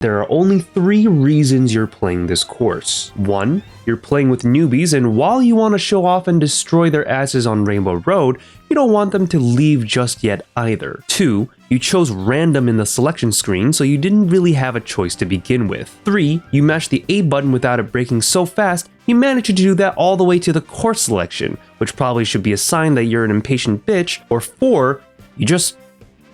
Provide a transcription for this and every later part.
There are only 3 reasons you're playing this course. 1, you're playing with newbies, and while you want to show off and destroy their asses on Rainbow Road, you don't want them to leave just yet either. 2, you chose random in the selection screen, so you didn't really have a choice to begin with. 3, you mashed the A button without it breaking so fast, you managed to do that all the way to the course selection, which probably should be a sign that you're an impatient bitch. Or 4, you just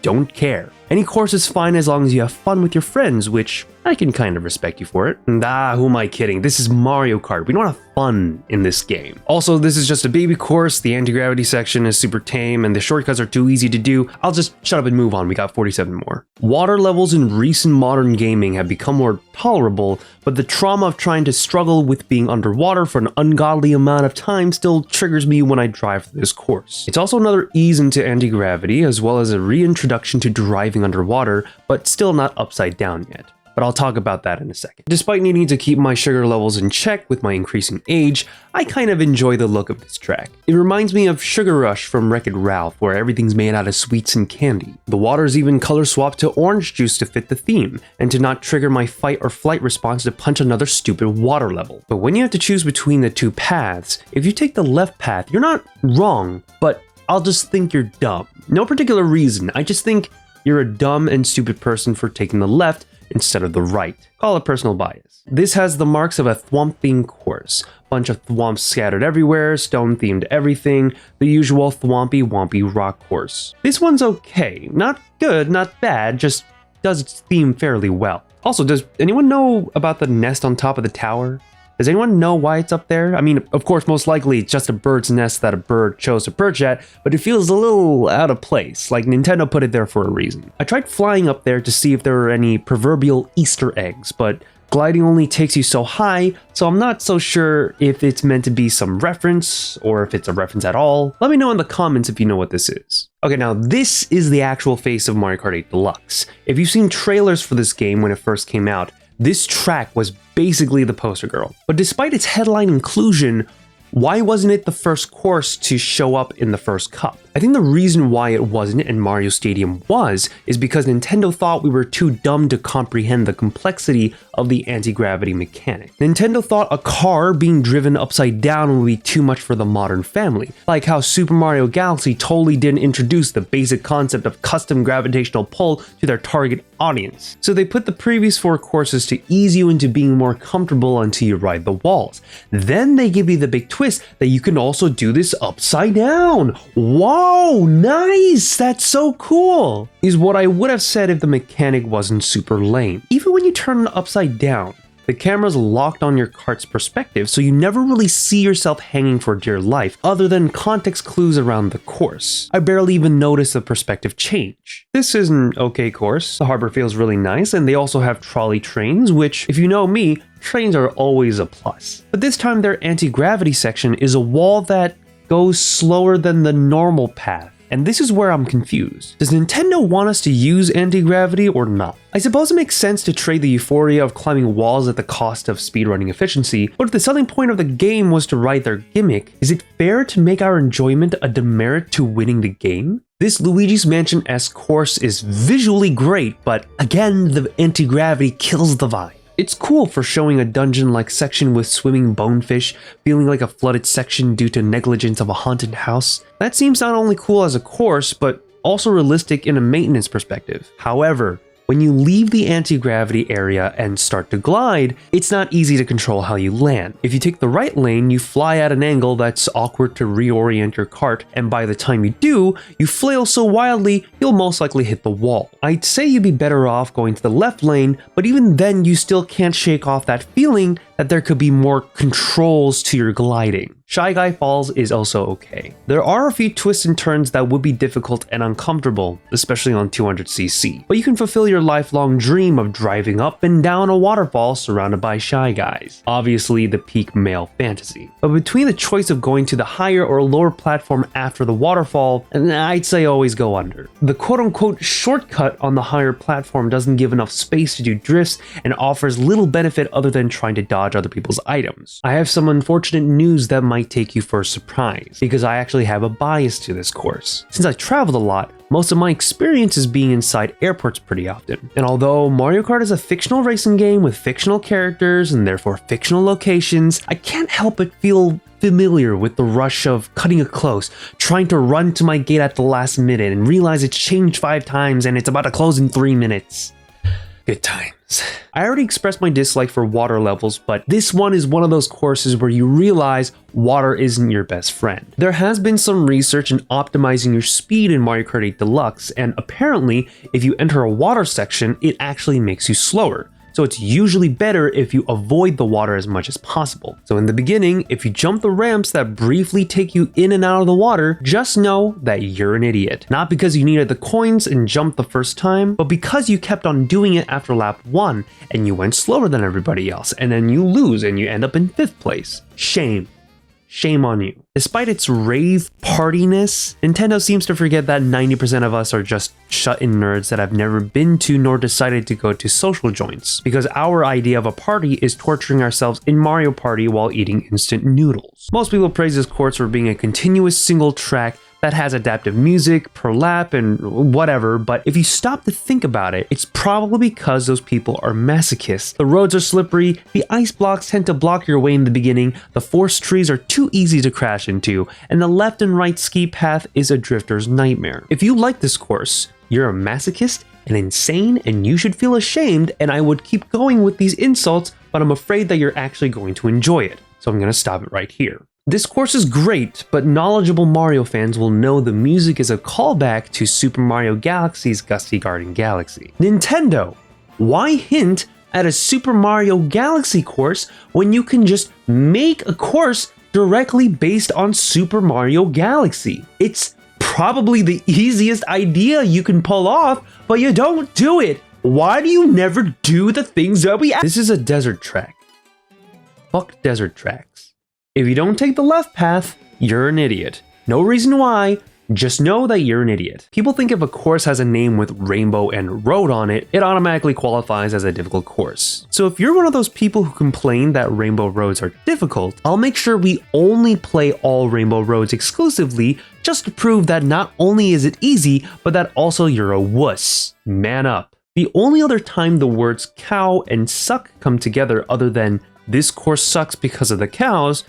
don't care. Any course is fine as long as you have fun with your friends, which I can kind of respect you for it. And who am I kidding? This is Mario Kart. We don't have fun in this game. Also, this is just a baby course. The anti-gravity section is super tame and the shortcuts are too easy to do. I'll just shut up and move on. We got 47 more. Water levels in recent modern gaming have become more tolerable, but the trauma of trying to struggle with being underwater for an ungodly amount of time still triggers me when I drive through this course. It's also another ease into anti-gravity, as well as a reintroduction to driving underwater, but still not upside down yet. But I'll talk about that in a second. Despite needing to keep my sugar levels in check with my increasing age, I kind of enjoy the look of this track. It reminds me of Sugar Rush from Wreck-It Ralph, where everything's made out of sweets and candy. The water's even color swapped to orange juice to fit the theme, and to not trigger my fight or flight response to punch another stupid water level. But when you have to choose between the 2 paths, if you take the left path, you're not wrong, but I'll just think you're dumb. No particular reason, I just think you're a dumb and stupid person for taking the left instead of the right. Call it personal bias. This has the marks of a Thwomp themed course. Bunch of Thwomps scattered everywhere, stone themed everything, the usual Thwompy Wompy rock course. This one's okay. Not good, not bad, just does its theme fairly well. Also, does anyone know about the nest on top of the tower? Does anyone know why it's up there? I mean, of course, most likely it's just a bird's nest that a bird chose to perch at, but it feels a little out of place, like Nintendo put it there for a reason. I tried flying up there to see if there were any proverbial Easter eggs, but gliding only takes you so high, so I'm not so sure if it's meant to be some reference, or if it's a reference at all. Let me know in the comments if you know what this is. Okay, now this is the actual face of Mario Kart 8 Deluxe. If you've seen trailers for this game when it first came out, this track was basically the poster girl. But despite its headline inclusion, why wasn't it the first course to show up in the first cup? I think the reason why it wasn't and Mario Stadium was is because Nintendo thought we were too dumb to comprehend the complexity of the anti-gravity mechanic. Nintendo thought a car being driven upside down would be too much for the modern family, like how Super Mario Galaxy totally didn't introduce the basic concept of custom gravitational pull to their target audience. So they put the previous 4 courses to ease you into being more comfortable until you ride the walls. Then they give you the big twist that you can also do this upside down. Whoa, nice! That's so cool! Is what I would have said if the mechanic wasn't super lame. Even when you turn it upside down, the camera's locked on your kart's perspective, so you never really see yourself hanging for dear life, other than context clues around the course. I barely even noticed the perspective change. This is an okay course. The harbor feels really nice, and they also have trolley trains, which, if you know me, trains are always a plus. But this time their anti-gravity section is a wall that goes slower than the normal path. And this is where I'm confused. Does Nintendo want us to use anti-gravity or not? I suppose it makes sense to trade the euphoria of climbing walls at the cost of speedrunning efficiency, but if the selling point of the game was to ride their gimmick, is it fair to make our enjoyment a demerit to winning the game? This Luigi's Mansion-esque course is visually great, but again, the anti-gravity kills the vibe. It's cool for showing a dungeon-like section with swimming bonefish, feeling like a flooded section due to negligence of a haunted house. That seems not only cool as a course, but also realistic in a maintenance perspective. However, when you leave the anti-gravity area and start to glide, it's not easy to control how you land. If you take the right lane, you fly at an angle that's awkward to reorient your kart, and by the time you do, you flail so wildly, you'll most likely hit the wall. I'd say you'd be better off going to the left lane, but even then you still can't shake off that feeling that there could be more controls to your gliding. Shy Guy Falls is also okay. There are a few twists and turns that would be difficult and uncomfortable, especially on 200cc, but you can fulfill your lifelong dream of driving up and down a waterfall surrounded by Shy Guys. Obviously the peak male fantasy. But between the choice of going to the higher or lower platform after the waterfall, I'd say always go under. The quote-unquote shortcut on the higher platform doesn't give enough space to do drifts and offers little benefit other than trying to dodge other people's items. I have some unfortunate news that might take you for a surprise, because I actually have a bias to this course. Since I traveled a lot, Most of my experience is being inside airports pretty often. And although Mario Kart is a fictional racing game with fictional characters and therefore fictional locations, I can't help but feel familiar with the rush of cutting it close, trying to run to my gate at the last minute and realize it's changed 5 times and it's about to close in 3 minutes. Good times. I already expressed my dislike for water levels, but this one is one of those courses where you realize water isn't your best friend. There has been some research in optimizing your speed in Mario Kart 8 Deluxe, and apparently, if you enter a water section, it actually makes you slower. So it's usually better if you avoid the water as much as possible. So in the beginning, if you jump the ramps that briefly take you in and out of the water, just know that you're an idiot. Not because you needed the coins and jumped the first time, but because you kept on doing it after lap 1 and you went slower than everybody else, and then you lose and you end up in 5th place. Shame. Shame on you. Despite its rave partiness, Nintendo seems to forget that 90% of us are just shut-in nerds that have never been to nor decided to go to social joints, because our idea of a party is torturing ourselves in Mario Party while eating instant noodles. Most people praise this course for being a continuous single track that has adaptive music per lap and whatever, but if you stop to think about it, it's probably because those people are masochists. The roads are slippery, the ice blocks tend to block your way in the beginning, the forest trees are too easy to crash into, and the left and right ski path is a drifter's nightmare. If you like this course, you're a masochist and insane, and you should feel ashamed, and I would keep going with these insults, but I'm afraid that you're actually going to enjoy it, so I'm going to stop it right here. This course is great, but knowledgeable Mario fans will know the music is a callback to Super Mario Galaxy's Gusty Garden Galaxy. Nintendo, why hint at a Super Mario Galaxy course when you can just make a course directly based on Super Mario Galaxy? It's probably the easiest idea you can pull off, but you don't do it. Why do you never do the things that we ask? This is a desert track. Fuck desert tracks. If you don't take the left path, you're an idiot. No reason why, just know that you're an idiot. People think if a course has a name with Rainbow and Road on it, it automatically qualifies as a difficult course. So if you're one of those people who complain that Rainbow Roads are difficult, I'll make sure we only play all Rainbow Roads exclusively just to prove that not only is it easy, but that also you're a wuss. Man up. The only other time the words cow and suck come together other than this course sucks because of the cows,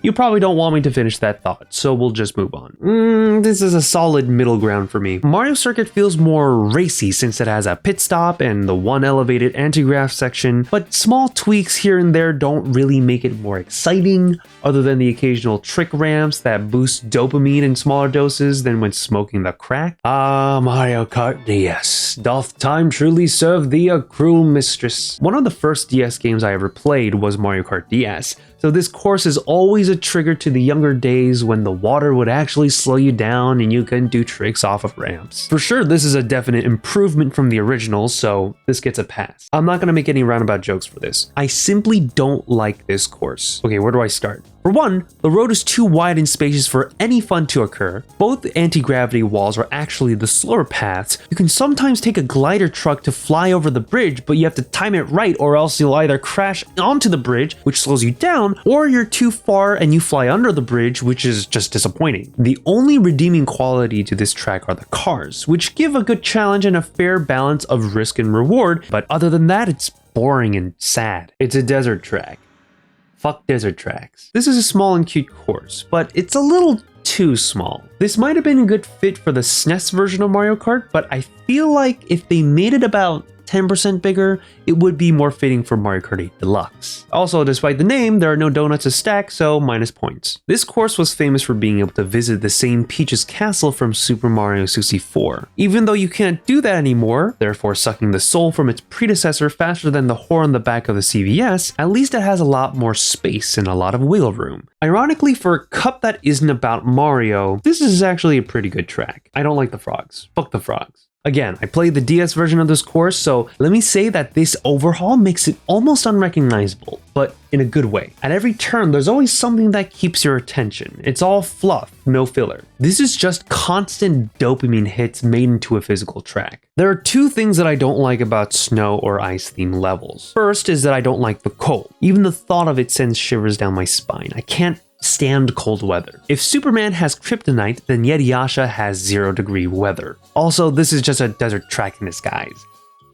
you probably don't want me to finish that thought, so we'll just move on. This is a solid middle ground for me. Mario Circuit feels more racy since it has a pit stop and the one elevated anti-grav section, but small tweaks here and there don't really make it more exciting, other than the occasional trick ramps that boost dopamine in smaller doses than when smoking the crack. Mario Kart DS. Doth time truly serve thee a cruel mistress? One of the first DS games I ever played was Mario Kart DS, so this course is always a trigger to the younger days when the water would actually slow you down and you couldn't do tricks off of ramps. For sure, this is a definite improvement from the original, so this gets a pass. I'm not going to make any roundabout jokes for this. I simply don't like this course. Okay, where do I start? For one, the road is too wide and spacious for any fun to occur. Both anti-gravity walls are actually the slower paths. You can sometimes take a glider truck to fly over the bridge, but you have to time it right or else you'll either crash onto the bridge, which slows you down, or you're too far and you fly under the bridge, which is just disappointing. The only redeeming quality to this track are the cars, which give a good challenge and a fair balance of risk and reward, but other than that, it's boring and sad. It's a desert track. Fuck desert tracks. This is a small and cute course, but it's a little too small. This might have been a good fit for the SNES version of Mario Kart, but I feel like if they made it about 10% bigger, it would be more fitting for Mario Kart 8 Deluxe. Also, despite the name, there are no donuts to stack, so minus points. This course was famous for being able to visit the same Peach's castle from Super Mario 64. Even though you can't do that anymore, therefore sucking the soul from its predecessor faster than the whore on the back of the CVS, at least it has a lot more space and a lot of wiggle room. Ironically, for a cup that isn't about Mario, this is actually a pretty good track. I don't like the frogs. Fuck the frogs. Again, I played the DS version of this course, so let me say that this overhaul makes it almost unrecognizable, but in a good way. At every turn, there's always something that keeps your attention. It's all fluff, no filler. This is just constant dopamine hits made into a physical track. There are two things that I don't like about snow or ice themed levels. First is that I don't like the cold. Even the thought of it sends shivers down my spine. I can't stand cold weather. If Superman has kryptonite, then YASHA has 0-degree weather. Also, this is just a desert track in disguise.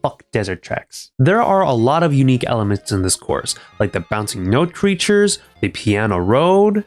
Fuck desert tracks. There are a lot of unique elements in this course, like the bouncing note creatures, the piano road,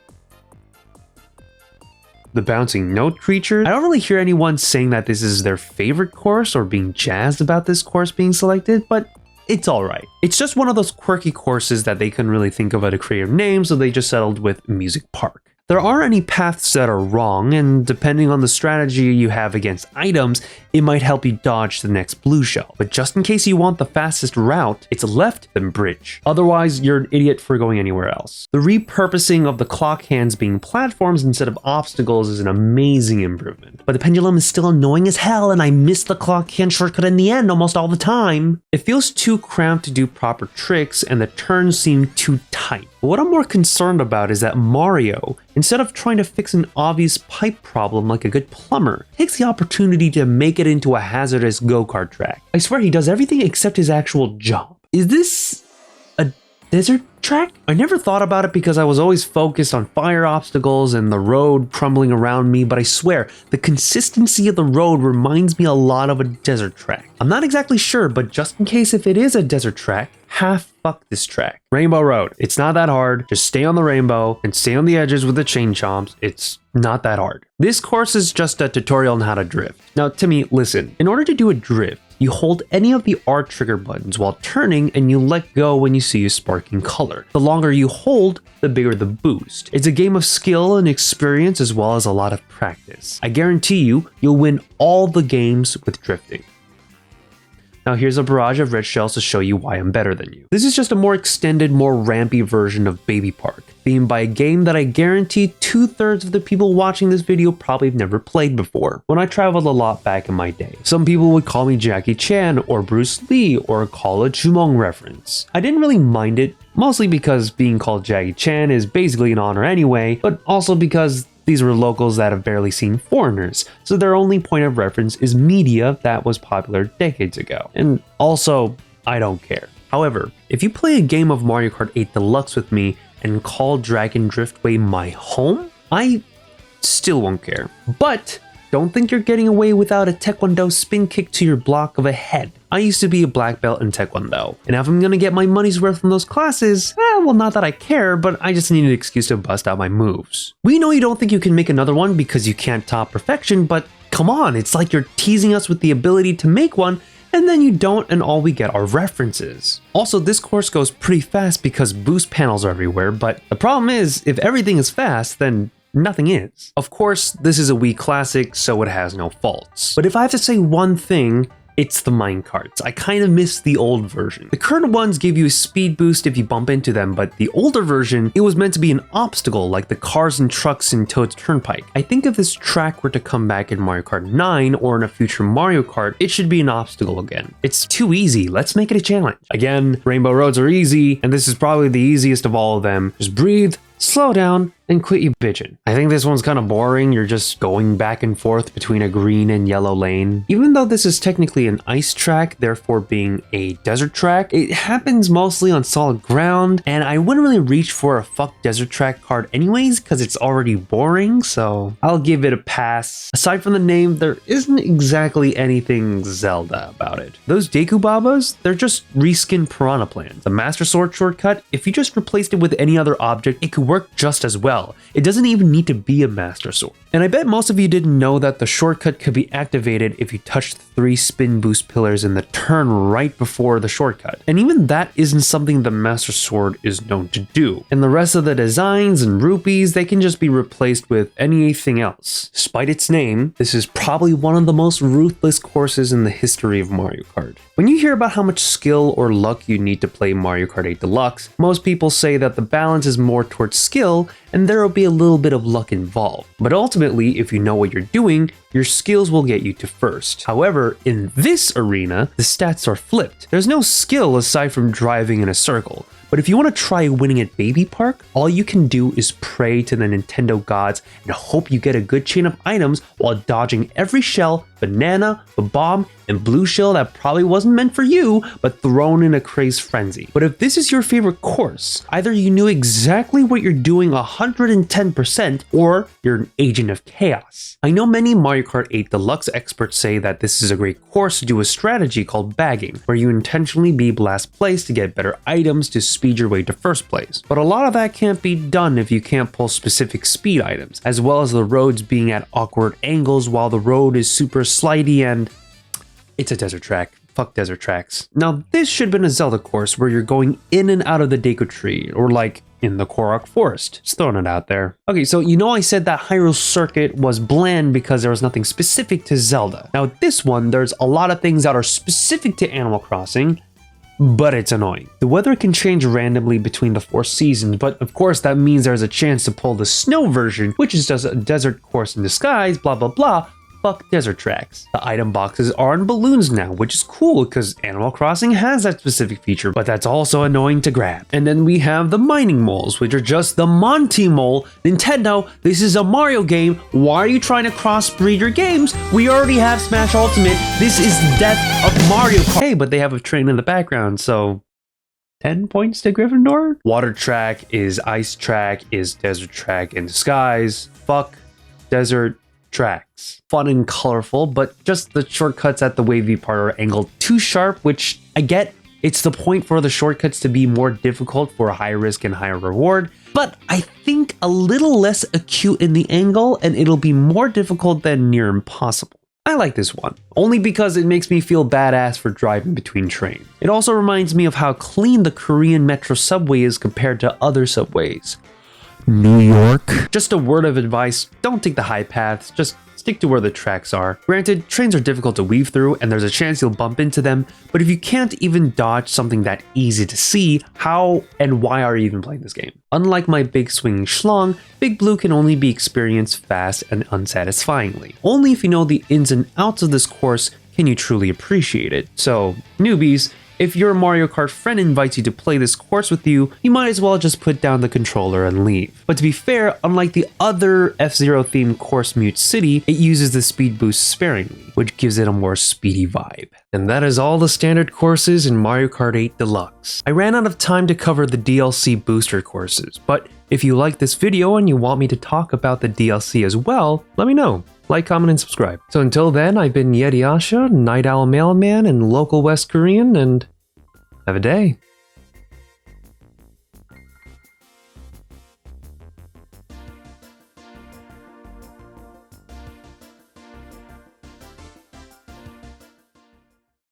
the bouncing note creature. I don't really hear anyone saying that this is their favorite course or being jazzed about this course being selected, but it's alright. It's just one of those quirky courses that they couldn't really think of a creative name, so they just settled with Music Park. There aren't any paths that are wrong, and depending on the strategy you have against items, it might help you dodge the next blue shell. But just in case you want the fastest route, it's left then bridge. Otherwise, you're an idiot for going anywhere else. The repurposing of the clock hands being platforms instead of obstacles is an amazing improvement. But the pendulum is still annoying as hell, and I miss the clock hand shortcut in the end almost all the time. It feels too cramped to do proper tricks, and the turns seem too tight. But what I'm more concerned about is that Mario, instead of trying to fix an obvious pipe problem like a good plumber, takes the opportunity to make it into a hazardous go-kart track. I swear he does everything except his actual job. Is this a desert track? I never thought about it because I was always focused on fire obstacles and the road crumbling around me, but I swear, the consistency of the road reminds me a lot of a desert track. I'm not exactly sure, but just in case if it is a desert track, fuck this track. Rainbow Road. It's not that hard. Just stay on the rainbow and stay on the edges with the chain chomps. It's not that hard. This course is just a tutorial on how to drift. Now, Timmy, listen. In order to do a drift, you hold any of the R trigger buttons while turning and you let go when you see a sparking color. The longer you hold, the bigger the boost. It's a game of skill and experience as well as a lot of practice. I guarantee you'll win all the games with drifting. Now here's a barrage of red shells to show you why I'm better than you. This is just a more extended, more rampy version of Baby Park, themed by a game that I guarantee 2/3 of the people watching this video probably have never played before. When I traveled a lot back in my day, some people would call me Jackie Chan or Bruce Lee or call a Jumong reference. I didn't really mind it, mostly because being called Jackie Chan is basically an honor anyway, but also because these were locals that have barely seen foreigners, so their only point of reference is media that was popular decades ago. And also, I don't care. However, if you play a game of Mario Kart 8 Deluxe with me and call Dragon Driftway my home, I still won't care. But don't think you're getting away without a Taekwondo spin kick to your block of a head. I used to be a black belt in Taekwondo, and if I'm gonna get my money's worth from those classes, well, not that I care, but I just need an excuse to bust out my moves. We know you don't think you can make another one because you can't top perfection, but come on, it's like you're teasing us with the ability to make one, and then you don't, and all we get are references. Also, this course goes pretty fast because boost panels are everywhere, but the problem is, if everything is fast, then nothing is. Of course, this is a Wii classic, so it has no faults. But if I have to say one thing, it's the minecarts. I kind of miss the old version. The current ones give you a speed boost if you bump into them, but the older version, it was meant to be an obstacle like the cars and trucks in Toad's Turnpike. I think if this track were to come back in Mario Kart 9 or in a future Mario Kart, it should be an obstacle again. It's too easy, let's make it a challenge. Again, Rainbow Roads are easy, and this is probably the easiest of all of them. Just breathe, slow down, and quit you bitching. I think this one's kind of boring. You're just going back and forth between a green and yellow lane. Even though this is technically an ice track, therefore being a desert track, it happens mostly on solid ground, and I wouldn't really reach for a fuck desert track card anyways because it's already boring, so I'll give it a pass. Aside from the name, there isn't exactly anything Zelda about it. Those Deku Babas, they're just reskinned Piranha plants. The Master Sword shortcut, if you just replaced it with any other object, it could work just as well. It doesn't even need to be a Master Sword. And I bet most of you didn't know that the shortcut could be activated if you touched the 3 spin boost pillars in the turn right before the shortcut. And even that isn't something the Master Sword is known to do. And the rest of the designs and rupees, they can just be replaced with anything else. Despite its name, this is probably one of the most ruthless courses in the history of Mario Kart. When you hear about how much skill or luck you need to play Mario Kart 8 Deluxe, most people say that the balance is more towards skill and there will be a little bit of luck involved. But ultimately, if you know what you're doing, your skills will get you to first. However, in this arena, the stats are flipped. There's no skill aside from driving in a circle. But if you want to try winning at Baby Park, all you can do is pray to the Nintendo gods and hope you get a good chain of items while dodging every shell, banana, a bomb, and blue shell that probably wasn't meant for you, but thrown in a crazed frenzy. But if this is your favorite course, either you knew exactly what you're doing 110%, or you're an agent of chaos. I know many Mario Kart 8 Deluxe experts say that this is a great course to do a strategy called bagging, where you intentionally be last place to get better items to speed your way to first place. But a lot of that can't be done if you can't pull specific speed items, as well as the roads being at awkward angles while the road is super slidey and it's a desert track. Fuck desert tracks. Now this should have been a Zelda course where you're going in and out of the Deku Tree, or like in the Korok Forest. Just throwing it out there. Okay, so you know I said that Hyrule Circuit was bland because there was nothing specific to Zelda. Now this one, there's a lot of things that are specific to Animal Crossing, but it's annoying. The weather can change randomly between the 4 seasons, but of course that means there's a chance to pull the snow version, which is just a desert course in disguise, blah blah blah. Fuck desert tracks. The item boxes are in balloons now, which is cool because Animal Crossing has that specific feature, but that's also annoying to grab. And then we have the mining moles, which are just the Monty Mole. Nintendo, this is a Mario game. Why are you trying to crossbreed your games? We already have Smash Ultimate. This is the death of Mario Kart. Hey, but they have a train in the background, so 10 points to Gryffindor? Water track is ice track is desert track in disguise. Fuck desert tracks. Fun and colorful, but just the shortcuts at the wavy part are angled too sharp, which I get. It's the point for the shortcuts to be more difficult for high risk and high reward, but I think a little less acute in the angle and it'll be more difficult than near impossible. I like this one, only because it makes me feel badass for driving between trains. It also reminds me of how clean the Korean metro subway is compared to other subways. New York. Just a word of advice, don't take the high paths, just stick to where the tracks are. Granted, trains are difficult to weave through and there's a chance you'll bump into them, but if you can't even dodge something that easy to see, how and why are you even playing this game? Unlike my big swinging schlong, Big Blue can only be experienced fast and unsatisfyingly. Only if you know the ins and outs of this course can you truly appreciate it. So, newbies, if your Mario Kart friend invites you to play this course with you, you might as well just put down the controller and leave. But to be fair, unlike the other F-Zero themed course Mute City, it uses the speed boost sparingly, which gives it a more speedy vibe. And that is all the standard courses in Mario Kart 8 Deluxe. I ran out of time to cover the DLC booster courses, but if you like this video and you want me to talk about the DLC as well, let me know. Like, comment, and subscribe. So until then, I've been YASHA, Night Owl Mailman, and local West Korean, and have a day.